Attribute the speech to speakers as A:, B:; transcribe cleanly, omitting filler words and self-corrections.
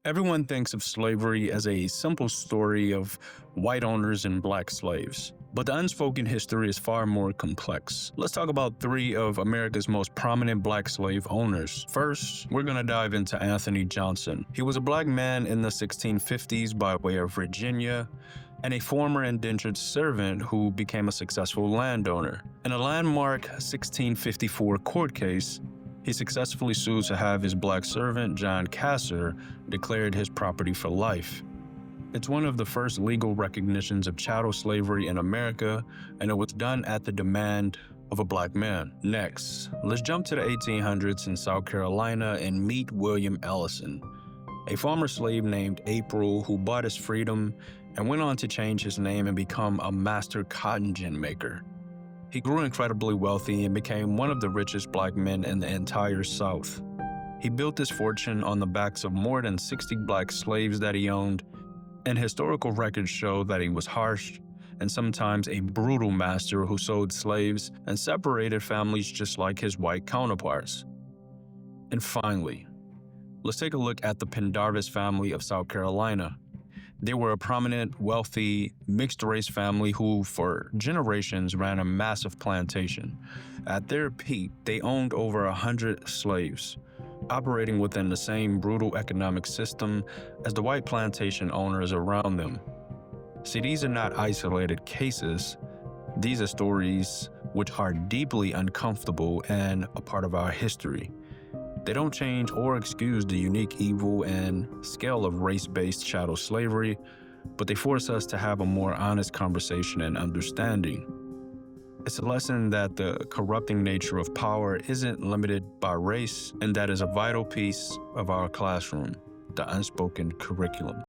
A: Everyone thinks of slavery as a simple story of white owners and black slaves. But the unspoken history is far more complex. Let's talk about three of America's most prominent black slave owners. First, we're gonna dive into Anthony Johnson. He was a black man in the 1650s by way of Virginia, and a former indentured servant who became a successful landowner. In a landmark 1654 court case, he successfully sued to have his black servant, John Casser, declared his property for life. It's one of the first legal recognitions of chattel slavery in America, and it was done at the demand of a black man. Next, let's jump to the 1800s in South Carolina and meet William Ellison, a former slave named April who bought his freedom and went on to change his name and become a master cotton gin maker. He grew incredibly wealthy and became one of the richest black men in the entire South. He built his fortune on the backs of more than 60 black slaves that he owned, and historical records show that he was harsh and sometimes a brutal master who sold slaves and separated families just like his white counterparts. And finally, let's take a look at the Pendarvis family of South Carolina. They were a prominent, wealthy, mixed-race family who, for generations, ran a massive plantation. At their peak, they owned over 100 slaves, operating within the same brutal economic system as the white plantation owners around them. See, these are not isolated cases. These are stories which are deeply uncomfortable and a part of our history. They don't change or excuse the unique evil and scale of race-based chattel slavery, but they force us to have a more honest conversation and understanding. It's a lesson that the corrupting nature of power isn't limited by race, and that is a vital piece of our classroom, the unspoken curriculum.